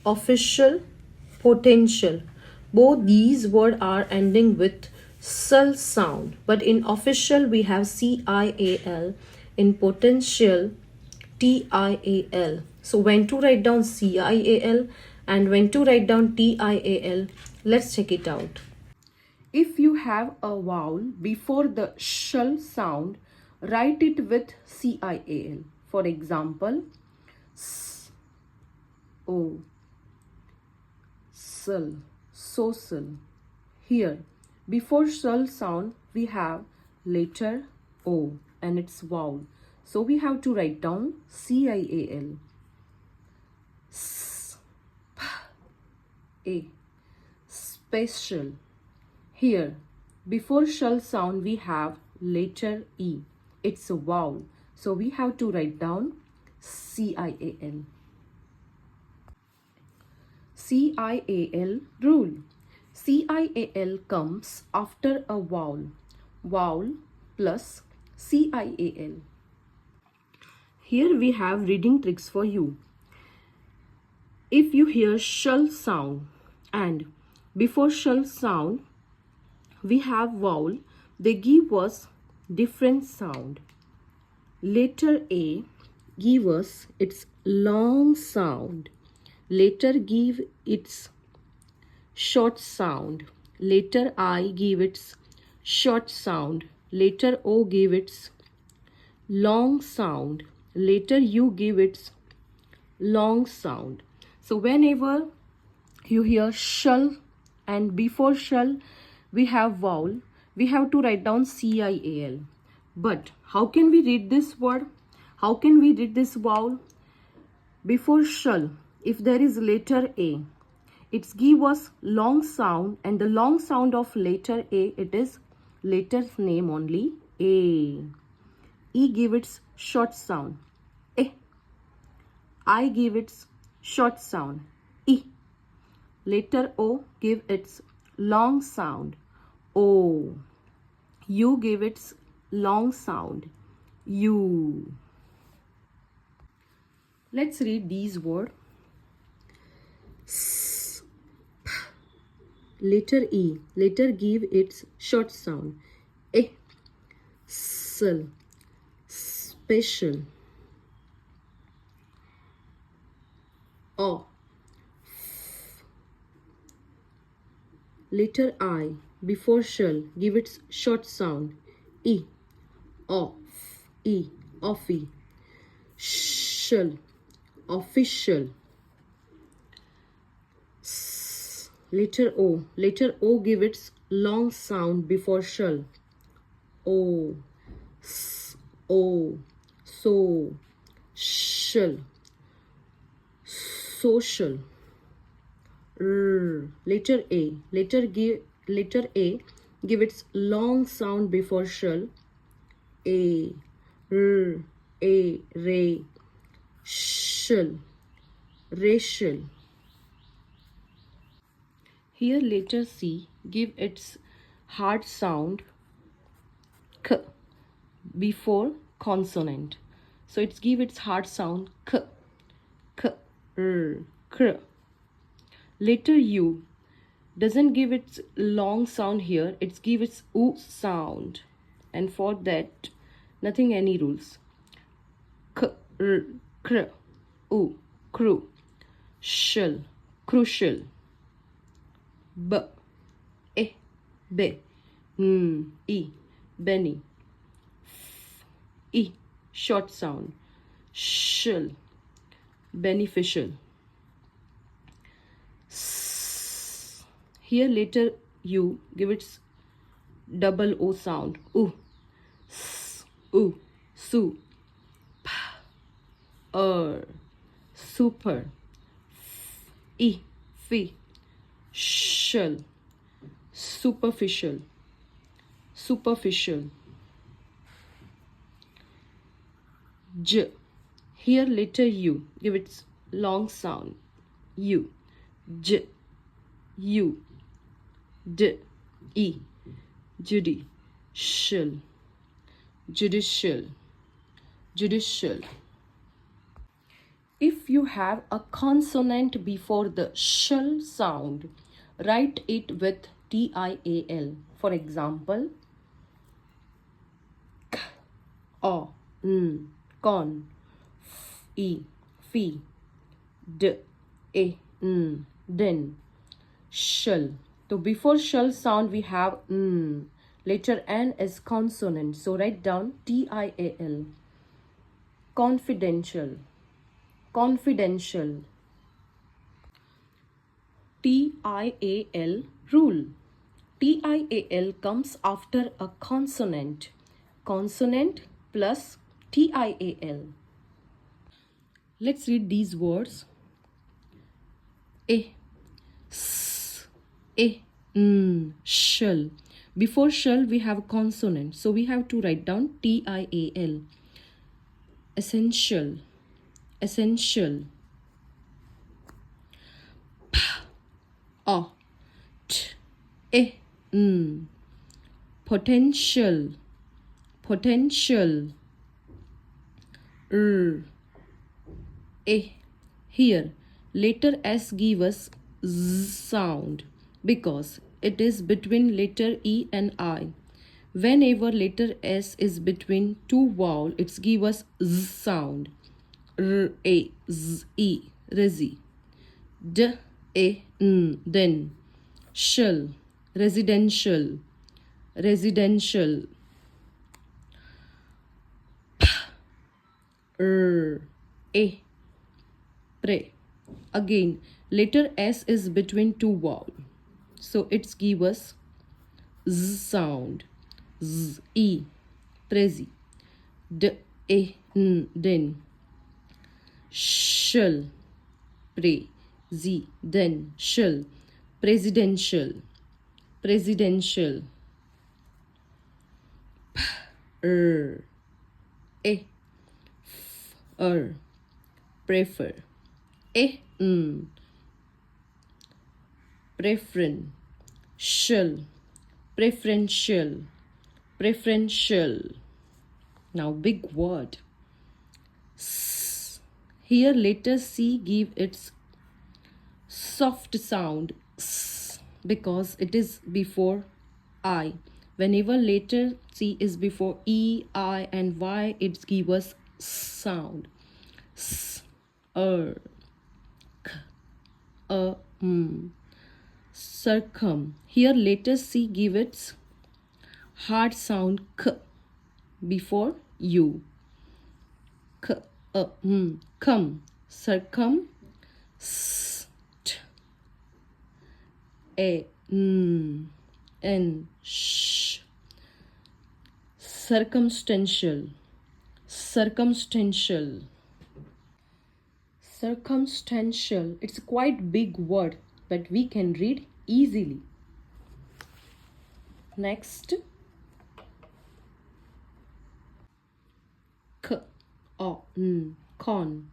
official, potential. Both these words are ending with SHUL sound, but in official we have CIAL, in potential TIAL. So when to write down CIAL and when to write down TIAL, let's check it out. If you have a vowel before the SHUL sound, write it with CIAL. For example, S, O, SHUL, social. Here, before SHUL sound, we have letter O and its vowel. So we have to write down CIAL. S, P, A, special. Here, before SHUL sound, we have letter E. It's a vowel. So we have to write down CIAL. CIAL rule. CIAL comes after a vowel. Vowel plus CIAL. Here we have reading tricks for you. If you hear SHUL sound and before SHUL sound we have vowel, they give us different sound. Letter A give us its long sound. Letter give its short sound. Letter I give its short sound. Letter O give its long sound. Letter U give its long sound. So whenever you hear SHUL and before SHUL we have vowel, we have to write down CIAL. But how can we read this word? How can we read this vowel? Before SHUL, if there is letter A, it gives us long sound, and the long sound of letter A, it is letter's name only, A. E give its short sound, E. I give its short sound, E. Letter O give its long sound, O. U give its long sound, U. Let's read these words. S, P. Letter E. Letter give its short sound, E. SHUL, special. O. Letter I before SHUL give its short sound, E. Of, E, offy. SHUL, official. S, letter O. Letter O give its long sound before SHUL, O. S, O, so. SHUL, social. R, letter A. Letter A give its long sound before SHUL, A. R, A, ray. SHUL, racial. Here letter C give its hard sound K before consonant. So it's give its hard sound K, K, R, Kr. Letter U doesn't give its long sound here, it's give its oo sound, and for that nothing any rules. K, R, Kr, oo, crew. SHUL, crucial. B, E, be. E, Benny. F, E, short sound. SHUL, beneficial. S, here letter U give its double O sound, oo. S, oo, su. P, super. F, E, fee. SHUL, superficial, superficial. J, here letter U give its long sound, U. J, U, D, E, Judy. SHUL, judicial, judicial. If you have a consonant before the SHUL sound, write it with TIAL. For example, k, o, n, con, f, e, fi, d, e, n, din, SHUL. So before SHUL sound we have n. Letter N is consonant. So write down TIAL. Confidential. Confidential. TIAL rule. TIAL comes after a consonant. Consonant plus TIAL. Let's read these words. A, s, a, n, SHUL. Before SHUL we have a consonant. So we have to write down TIAL. Essential. Essential. P, a, t, e, n. Potential. Potential. R, a. Here letter S give us Z sound because it is between letter E and I. Whenever letter S is between two vowel, it's give us Z sound. R, a, Z, e, resi. D, a, n, then. SHUL, residential. Residential. P, r, a, pray. Again, letter S is between two vowel. So it's give us Z sound. Z, e, prezi. D, a, n, then. SHUL, pray. Z, then. SHUL, presidential. Presidential. P, r, a, f, r, prefer. A, n, preferen. SHUL, preferential. Preferential. Now big word. S. Here letter C give its soft sound S because it is before I. Whenever letter C is before E, I and Y, it gives us sound. S, k, circum. Here letter C give its hard sound K before U. K, come. Circum. St, a, n, sh. Circumstantial. Circumstantial. Circumstantial. It's a quite big word, but we can read easily. Next. K, o, n, con.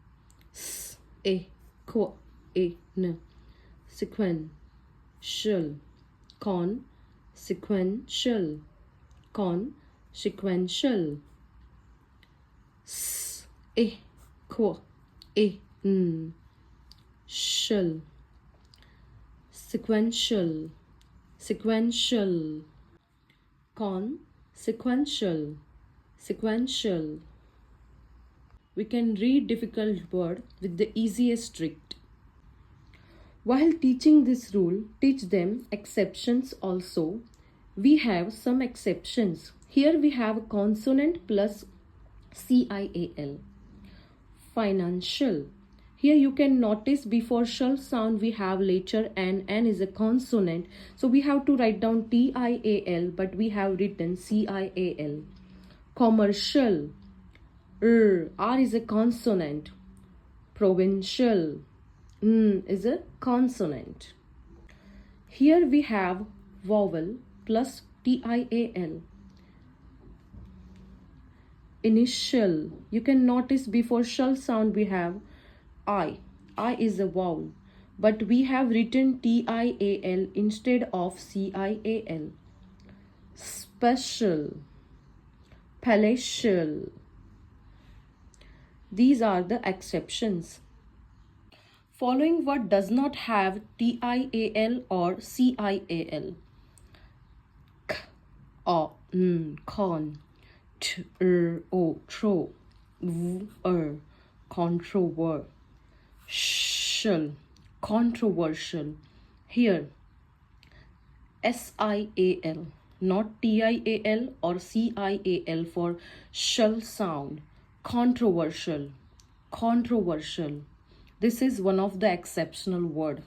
S, a, qu, a, n. Sequential. Con, sequential. Con, sequential. S, a, qu, a, n. Shall. Sequential. Sequential. Con, sequential. Sequential. We can read difficult word with the easiest trick. While teaching this rule, teach them exceptions also. We have some exceptions. Here we have consonant plus CIAL. Financial. Here you can notice before SHUL sound we have letter N. N is a consonant. So we have to write down TIAL, but we have written CIAL. Commercial. R is a consonant. Provincial. N is a consonant. Here we have vowel plus TIAL. Initial. You can notice before SHUL sound we have I. I is a vowel, but we have written TIAL instead of CIAL. Special. Palatial. These are the exceptions. Following word does not have TIAL or CIAL. Con, tro, controversial, controversial. Here, SIAL, not TIAL or CIAL for SHUL sound. Controversial, controversial. This is one of the exceptional word.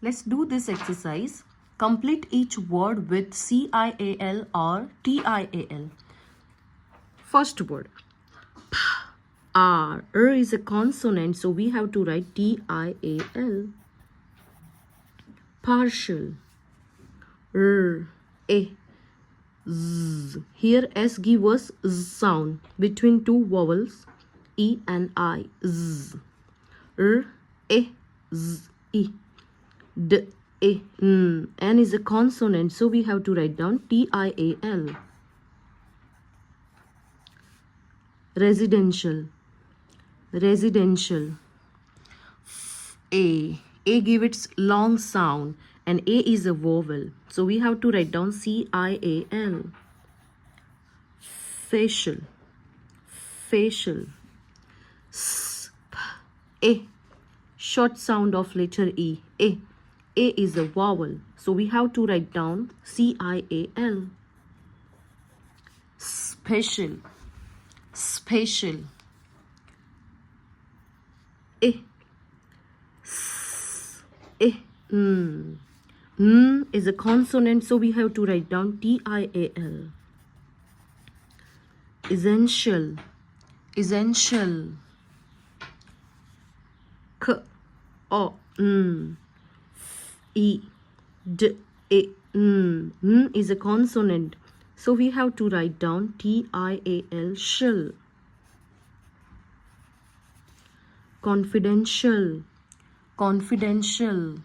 Let's do this exercise. Complete each word with CIAL or TIAL. First word. R is a consonant, so we have to write TIAL. Partial. A. Z. Here S give us Z sound between two vowels E and I. Z. A. Z. E. D. A. N. N is a consonant, so we have to write down TIAL. Residential. Residential. A give its long sound and A is a vowel, so we have to write down CIAL. Facial. Facial. A, short sound of letter E. A is a vowel, so we have to write down CIAL. Special. Spatial. A. Is a consonant, so we have to write down TIAL. Essential. Essential. E. D. A. Is a consonant, so we have to write down TIAL. SHUL. Confidential. Confidential.